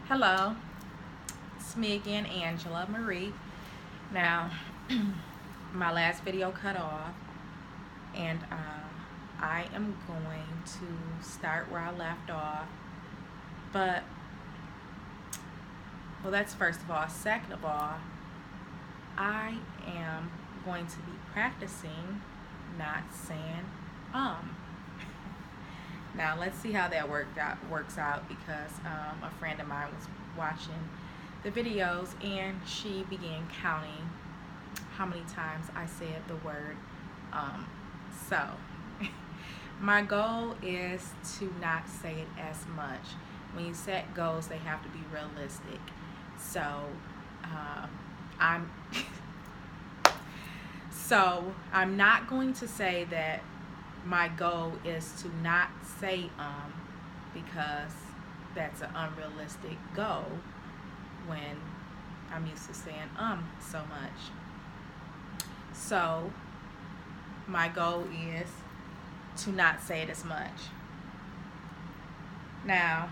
Hello, it's me again, Angela Marie. Now, my last video cut off, and I am going to start where I left off. But, well, that's first of all. Second of all, I am going to be practicing not saying Now, let's see how that works out because a friend of mine was watching the videos and she began counting how many times I said the word so my goal is to not say it as much. When you set goals, they have to be realistic. So I'm I'm not going to say that my goal is to not say because that's an unrealistic goal when I'm used to saying so much. So my goal is to not say it as much. Now,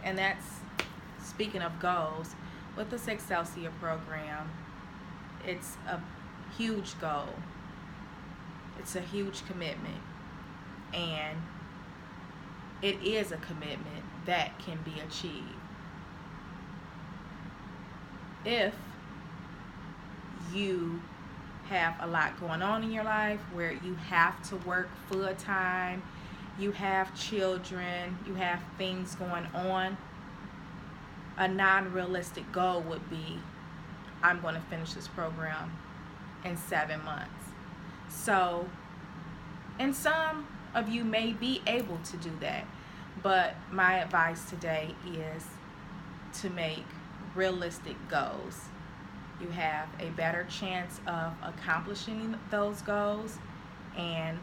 and that's speaking of goals, with this Excelsior program, it's a huge goal. It's a huge commitment, and it is a commitment that can be achieved if you have a lot going on in your life where you have to work full time, you have children, you have things going on. A non-realistic goal would be, I'm going to finish this program in 7 months. So, and some of you may be able to do that, but my advice today is to make realistic goals. You have a better chance of accomplishing those goals and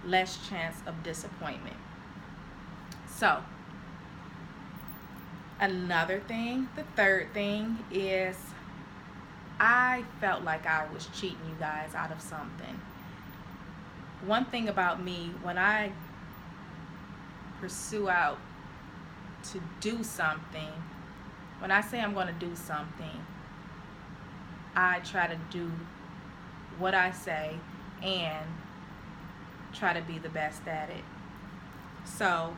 less chance of disappointment. So, another thing, the third thing is I felt like I was cheating you guys out of something. One thing about me, when I pursue out to do something, when I say I'm going to do something, I try to do what I say and try to be the best at it. So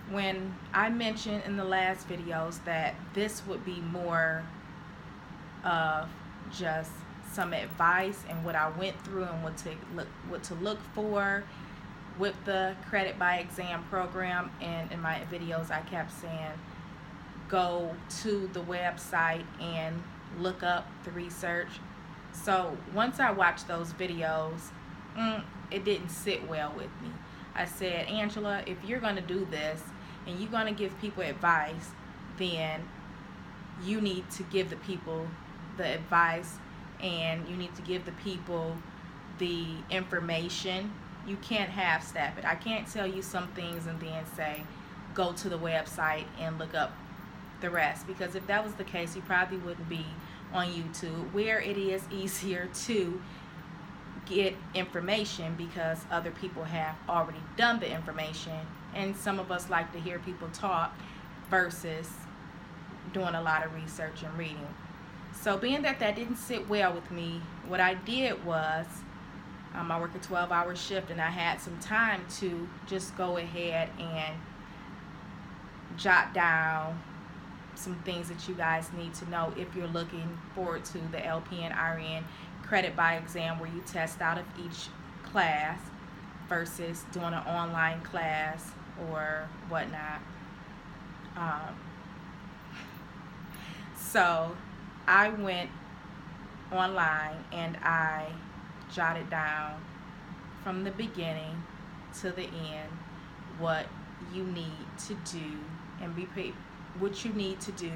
when I mentioned in the last videos that this would be more of just some advice and what I went through and what to look for with the credit by exam program, and in my videos I kept saying go to the website and look up the research. So once I watched those videos, it didn't sit well with me. I said, Angela, if you're going to do this and you're going to give people advice, then you need to give the people the advice and you need to give the people the information. You can't half-step it. I can't tell you some things and then say go to the website and look up the rest, because if that was the case, you probably wouldn't be on YouTube, where it is easier to get information because other people have already done the information, and some of us like to hear people talk versus doing a lot of research and reading. So being that didn't sit well with me, what I did was I work a 12-hour shift and I had some time to just go ahead and jot down some things that you guys need to know if you're looking forward to the LPN-RN credit by exam, where you test out of each class versus doing an online class or whatnot. So I went online and I jotted down from the beginning to the end what you need to do and what you need to do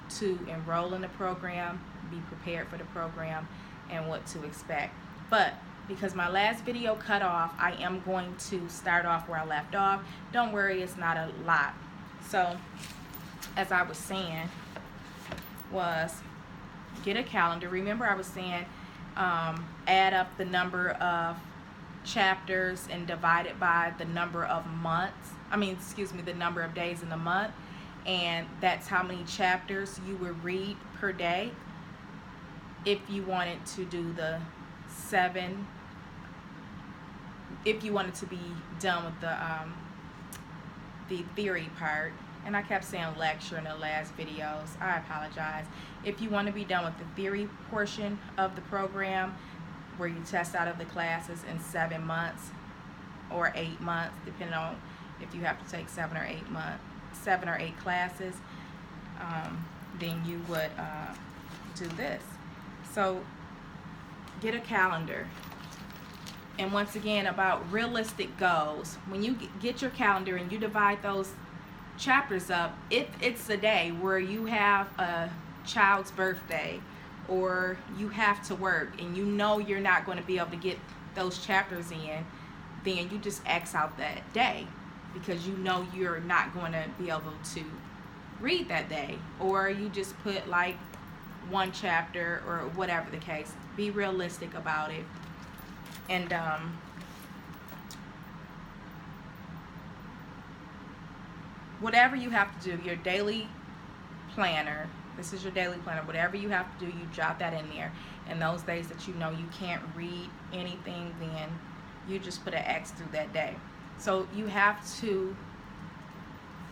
to enroll in the program, be prepared for the program, and what to expect. But because my last video cut off, I am going to start off where I left off. Don't worry, it's not a lot. So as I was saying, was get a calendar. Remember I was saying add up the number of chapters and divide it by the number of months. The number of days in the month. and that's how many chapters you would read per day. If you wanted to do if you wanted to be done with the theory part, and I kept saying lecture in the last videos, I apologize. If you want to be done with the theory portion of the program, where you test out of the classes in 7 months or 8 months, depending on if you have to take 7 or 8 classes, then you would do this. So get a calendar. And once again, about realistic goals, when you get your calendar and you divide those chapters up, if it's a day where you have a child's birthday or you have to work and you know you're not going to be able to get those chapters in, then you just X out that day, because you know you're not going to be able to read that day, or you just put like one chapter or whatever the case. Be realistic about it. And whatever you have to do, your daily planner, this is your daily planner, whatever you have to do, you jot that in there. And those days that you know you can't read anything, then you just put an X through that day. So you have to,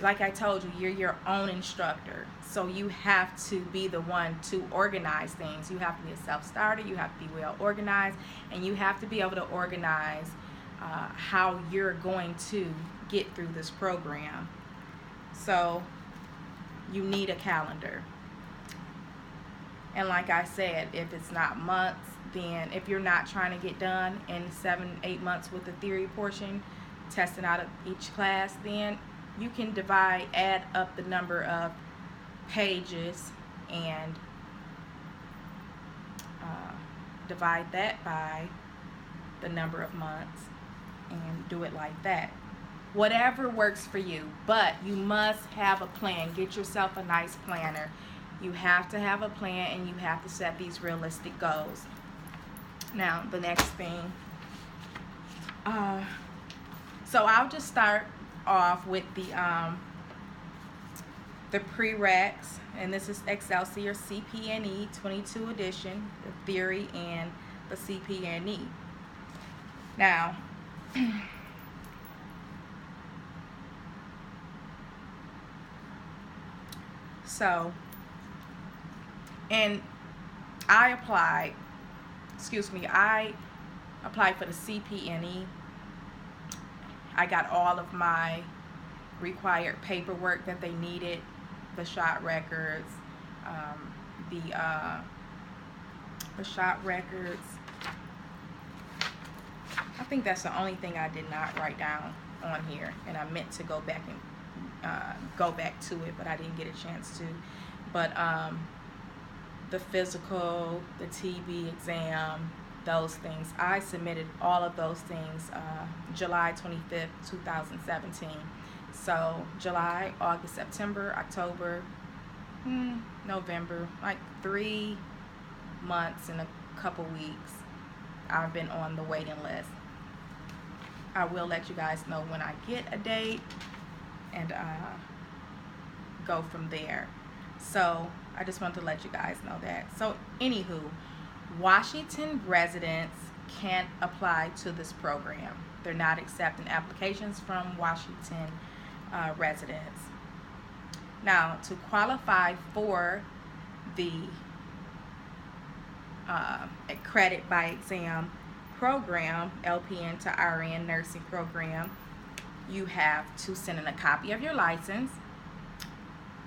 like I told you, you're your own instructor. So you have to be the one to organize things. You have to be a self-starter, you have to be well organized, and you have to be able to organize how you're going to get through this program. So you need a calendar. And like I said, if it's not months, then if you're not trying to get done in 7-8 months with the theory portion, testing out of each class, then you can add up the number of pages and divide that by the number of months and do it like that. Whatever works for you, but you must have a plan. Get yourself a nice planner. You have to have a plan, and you have to set these realistic goals. Now, the next thing, so I'll just start off with the prereqs, and this is Excelsior CPNE 22 edition, the theory and the CPNE. Now, so, and I applied for the CPNE. I got all of my required paperwork that they needed, the shot records, the shot records. I think that's the only thing I did not write down on here, and I meant to go back to it, but I didn't get a chance to. But the physical, the TB exam, those things, I submitted all of those things July 25th, 2017. So July, August, September, October, November, like 3 months and a couple weeks I've been on the waiting list. I will let you guys know when I get a date and go from there. So I just want to let you guys know that. So anywho, Washington residents can't apply to this program. They're not accepting applications from Washington residents. Now, to qualify for the credit by exam program, LPN to RN nursing program, you have to send in a copy of your license.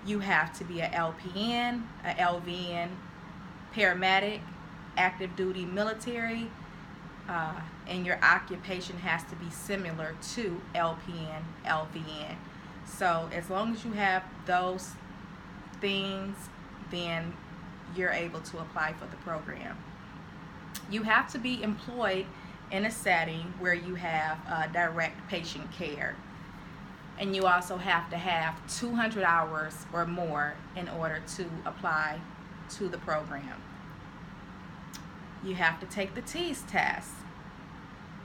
You have to be a LPN, a LVN, paramedic, active duty military, and your occupation has to be similar to LPN, LVN. So as long as you have those things, then you're able to apply for the program. You have to be employed in a setting where you have direct patient care. And you also have to have 200 hours or more in order to apply to the program. You have to take the TEAS test.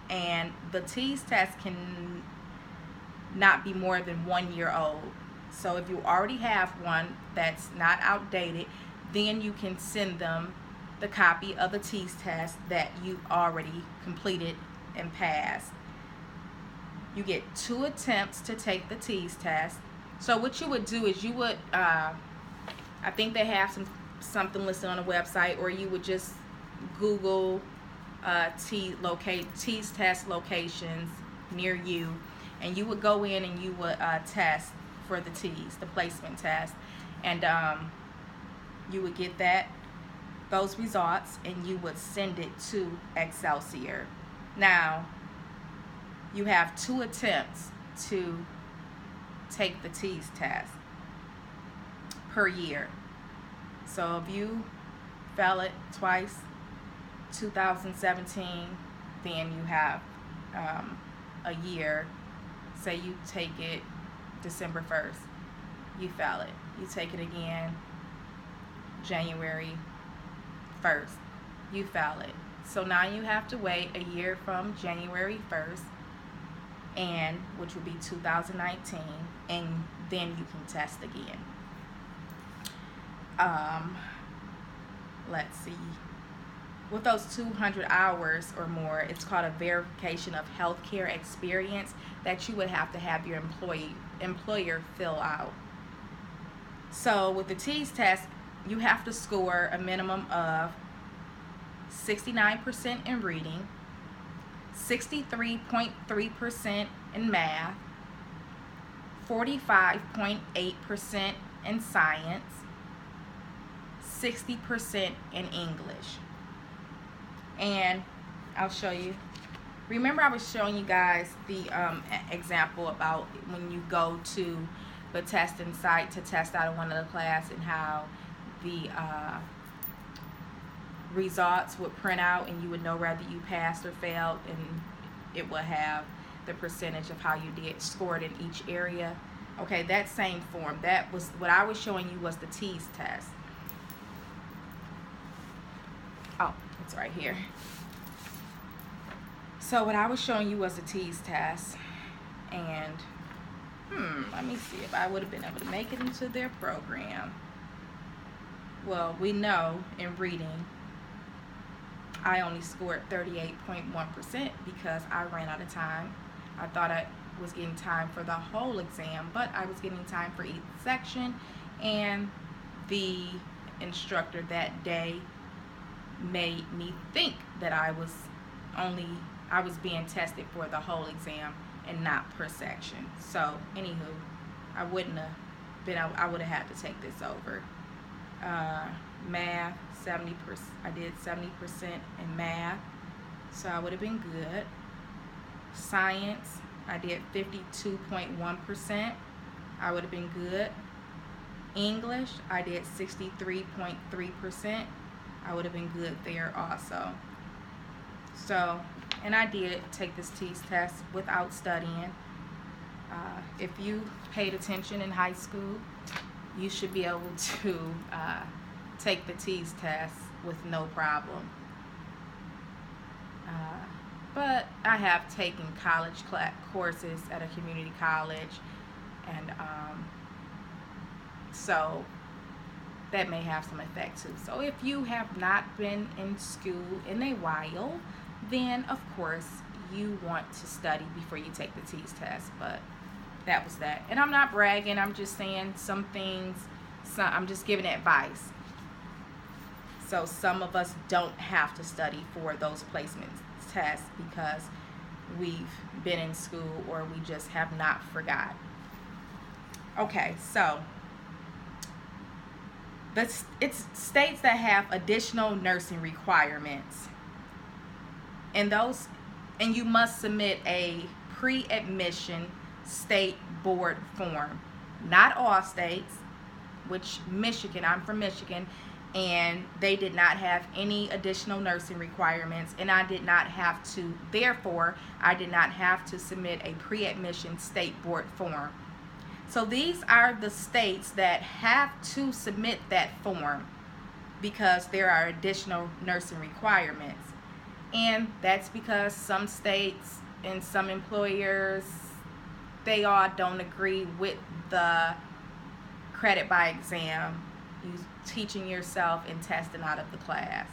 And the TEAS test can not be more than 1 year old. So if you already have one that's not outdated, then you can send them the copy of the TEAS test that you already completed and passed. You get 2 attempts to take the TEAS test. So what you would do is you would, I think they have something listed on the website, or you would just Google TEAS test locations near you, and you would go in and you would test for the TEAS, the placement test, and you would get those results, and you would send it to Excelsior. Now, you have 2 attempts to take the TEAS test per year. So if you fail it twice, 2017, then you have a year. Say you take it December 1st, you fail it. You take it again January 1st, you fail it. So now you have to wait a year from January 1st, and which would be 2019, and then you can test again. Let's see. With those 200 hours or more, it's called a verification of healthcare experience that you would have to have your employer fill out. So with the TEAS test, you have to score a minimum of 69% in reading, 63.3% in math, 45.8% in science, 60% in English. And I'll show you. Remember, I was showing you guys the example about when you go to the testing site to test out of one of the class, and how the results would print out, and you would know whether you passed or failed, and it would have the percentage of how you did scored in each area. Okay, that same form, that was what I was showing you, was the TEAS test. Oh, it's right here. So what I was showing you was the TEAS test, and let me see if I would have been able to make it into their program. Well, we know in reading I only scored 38.1% because I ran out of time. I thought I was getting time for the whole exam, but I was getting time for each section, and the instructor that day made me think that I was being tested for the whole exam and not per section. So anywho, I would have had to take this over. Math, 70%. I did 70% in math, so I would have been good. Science, I did 52.1%. I would have been good. English, I did 63.3%. I would have been good there also. So, and I did take this TEAS test without studying. If you paid attention in high school, you should be able to take the TEAS test with no problem. But I have taken college courses at a community college, and so that may have some effect too. So if you have not been in school in a while, then of course you want to study before you take the TEAS test. But that was that. And I'm not bragging, I'm just saying some things, I'm just giving advice. So some of us don't have to study for those placement tests because we've been in school, or we just have not forgot. Okay, so it's states that have additional nursing requirements, and you must submit a pre-admission state board form. Not all states, which Michigan, I'm from Michigan, and they did not have any additional nursing requirements, and I did not have to, therefore, I did not have to submit a pre-admission state board form. So these are the states that have to submit that form because there are additional nursing requirements. And that's because some states and some employers, they all don't agree with the credit by exam, you teaching yourself and testing out of the class.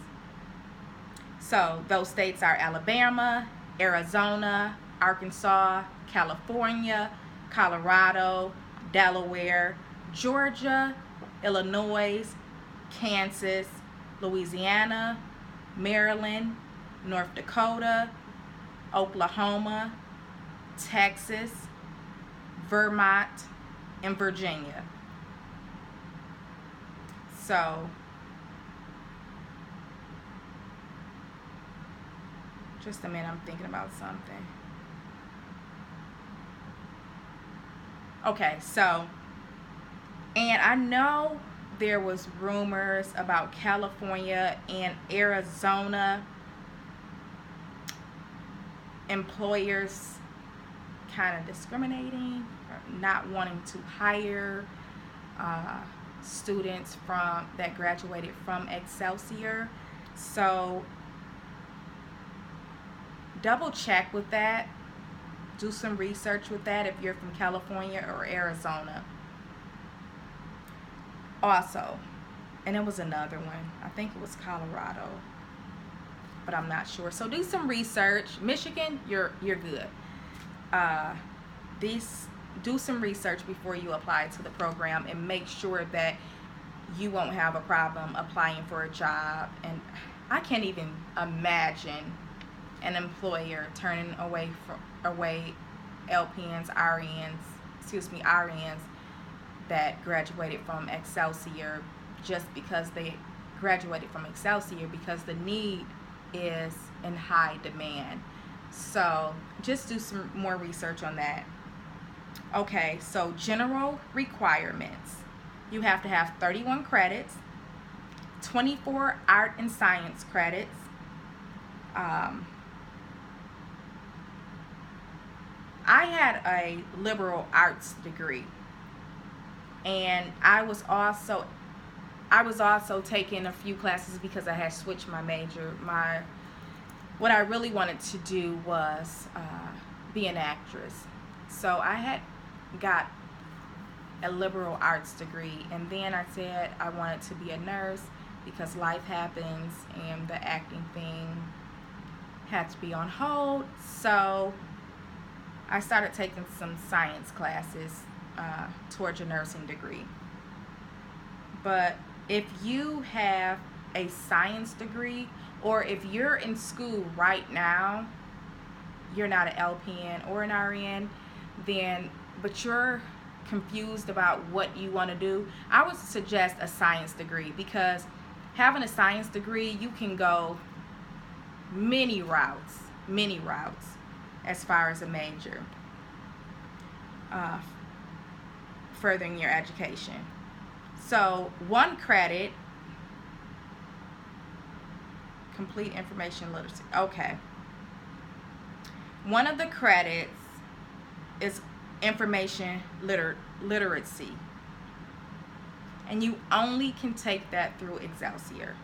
So those states are Alabama, Arizona, Arkansas, California, Colorado, Delaware, Georgia, Illinois, Kansas, Louisiana, Maryland, North Dakota, Oklahoma, Texas, Vermont, and Virginia. So just a minute, I'm thinking about something. Okay, so, and I know there was rumors about California and Arizona employers kind of discriminating, or not wanting to hire students that graduated from Excelsior. So double check with that. Do some research with that if you're from California or Arizona. Also, and it was another one, I think it was Colorado, but I'm not sure. So do some research. Michigan, you're good. Do some research before you apply to the program, and make sure that you won't have a problem applying for a job. And I can't even imagine an employer turning away LPNs, RNs that graduated from Excelsior just because they graduated from Excelsior, because the need is in high demand. So just do some more research on that. Okay, so general requirements. You have to have 31 credits, 24 art and science credits, I had a liberal arts degree, and I was also taking a few classes because I had switched my major. What I really wanted to do was be an actress. So I had got a liberal arts degree, and then I said I wanted to be a nurse because life happens and the acting thing had to be on hold. So I started taking some science classes towards your nursing degree. But if you have a science degree, or if you're in school right now, you're not an LPN or an RN, but you're confused about what you want to do, I would suggest a science degree, because having a science degree, you can go many routes as far as a major, furthering your education. So 1 credit, complete information literacy. Okay. One of the credits is information literacy. And you only can take that through Excelsior.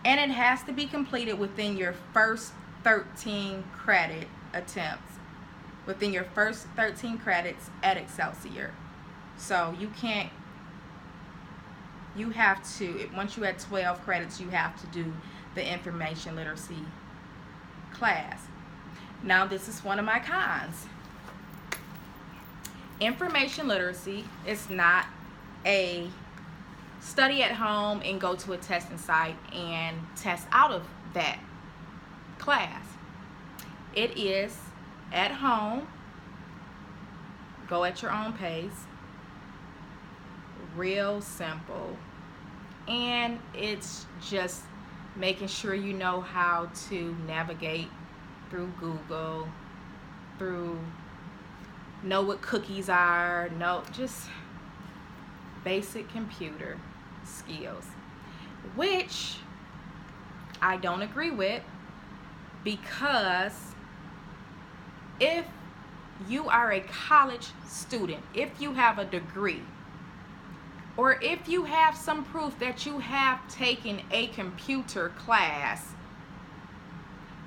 And it has to be completed within your first 13 credit attempts. Within your first 13 credits at Excelsior. So you have to, once you had 12 credits, you have to do the information literacy class. Now this is one of my cons. Information literacy is not a study at home and go to a testing site and test out of that class. It is at home, go at your own pace, real simple, and it's just making sure you know how to navigate through Google, know what cookies are, just basic computer skills, which I don't agree with, because if you are a college student, if you have a degree, or if you have some proof that you have taken a computer class,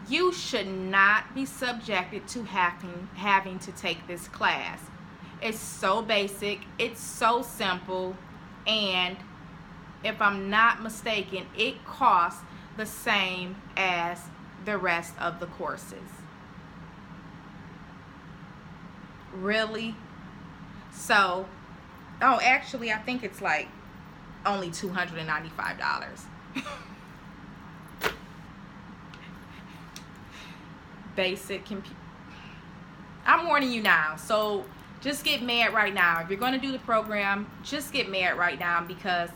you should not be subjected to having to take this class. It's so basic, it's so simple, and if I'm not mistaken, it costs the same as the rest of the courses. Really? So, oh, actually, I think it's like only $295. Basic computer. I'm warning you now. So just get mad right now. If you're going to do the program, just get mad right now, because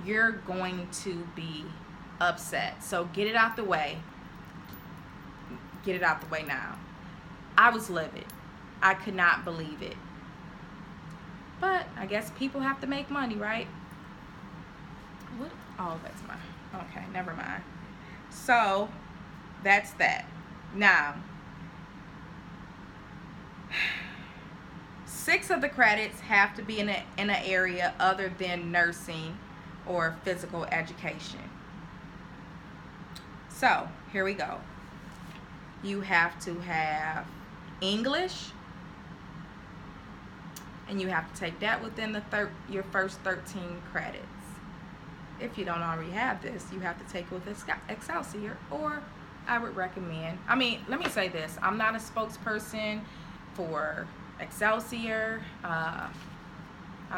you're going to be upset. So get it out the way. Get it out the way now. I was livid. I could not believe it. But I guess people have to make money, right? What? Oh, that's mine. Okay, never mind. So that's that. Now, 6 of the credits have to be in an area other than nursing or physical education. So here we go. You have to have English, and you have to take that within your first 13 credits. If you don't already have this, you have to take it with Excelsior, or I would recommend, let me say this, I'm not a spokesperson for Excelsior. I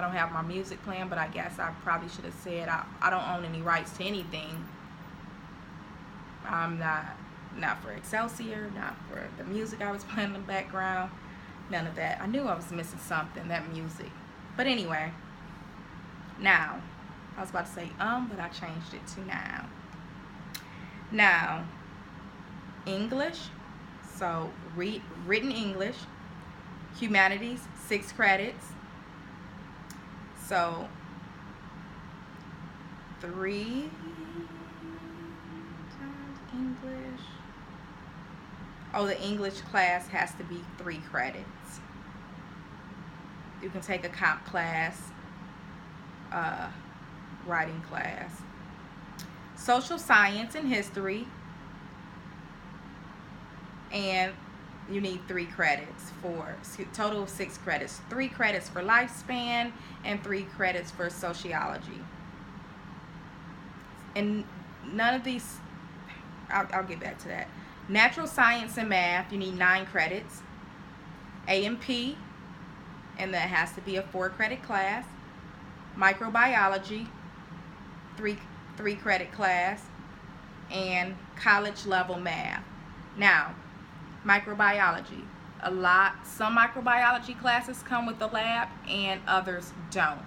don't have my music plan, but I guess I probably should have said I don't own any rights to anything. I'm not for Excelsior, not for the music I was playing in the background, none of that. I knew I was missing something, that music. But anyway, now, I was about to say but I changed it to now. Now, English, so written English, Humanities, 6 credits. So 3 times English. Oh, the English class has to be 3 credits. You can take a comp class, writing class. Social science and history, and you need 3 credits for total of 6 credits. 3 credits for lifespan and 3 credits for sociology. And none of these, I'll get back to that. Natural science and math, you need 9 credits. A&P, and that has to be a 4-credit class. Microbiology, 3 credit class, and college level math. Now, microbiology, some microbiology classes come with the lab and others don't.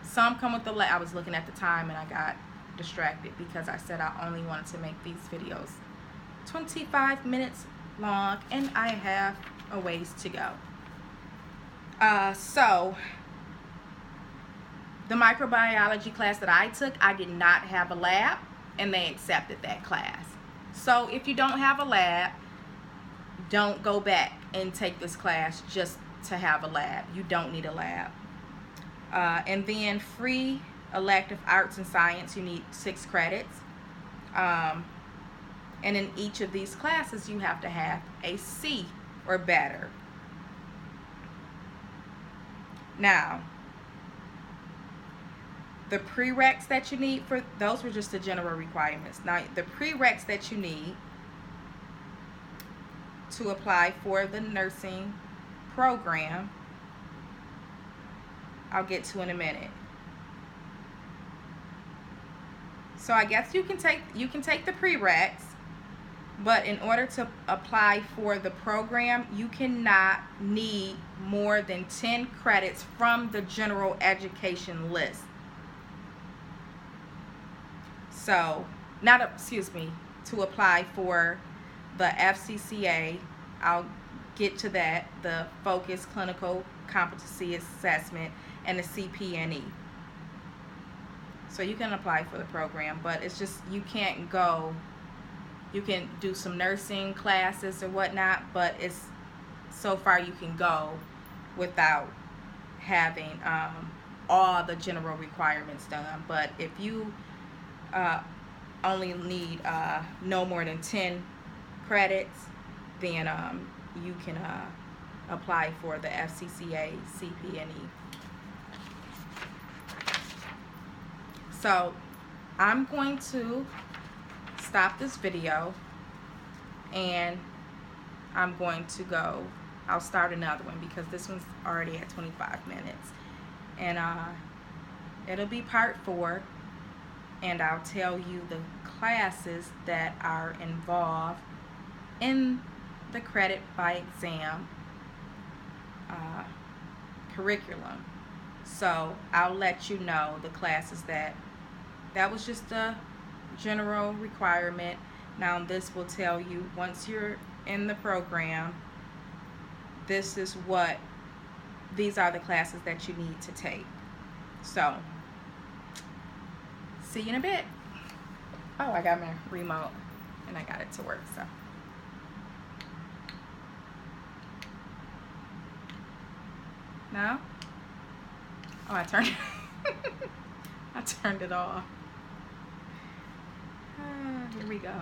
Some come with the lab. I was looking at the time and I got distracted because I said I only wanted to make these videos 25 minutes long, and I have a ways to go. So the microbiology class that I took, I did not have a lab, and they accepted that class. So if you don't have a lab, don't go back and take this class just to have a lab. You don't need a lab. And then free elective arts and science, you need 6 credits. And in each of these classes, you have to have a C or better. Now, the prereqs that you need for those were just the general requirements. Now, the prereqs that you need to apply for the nursing program, I'll get to in a minute. So I guess you can take the prereqs, but in order to apply for the program, you cannot need more than 10 credits from the general education list. So, to apply for the FCCA, I'll get to that, the Focus Clinical Competency Assessment, and the CPNE. So you can apply for the program, but it's just, you can do some nursing classes or whatnot, but it's so far you can go without having all the general requirements done. But if you only need no more than 10 credits, then you can apply for the FCCA CPNE. So I'm going to stop this video, and I'm going to go, I'll start another one because this one's already at 25 minutes. And it'll be part 4, and I'll tell you the classes that are involved in the credit by exam curriculum. So I'll let you know the classes that was just a general requirement. Now this will tell you, once you're in the program, these are the classes that you need to take. So see you in a bit. Oh, I got my remote and I got it to work. So now, oh, I turned I turned it off. Here we go.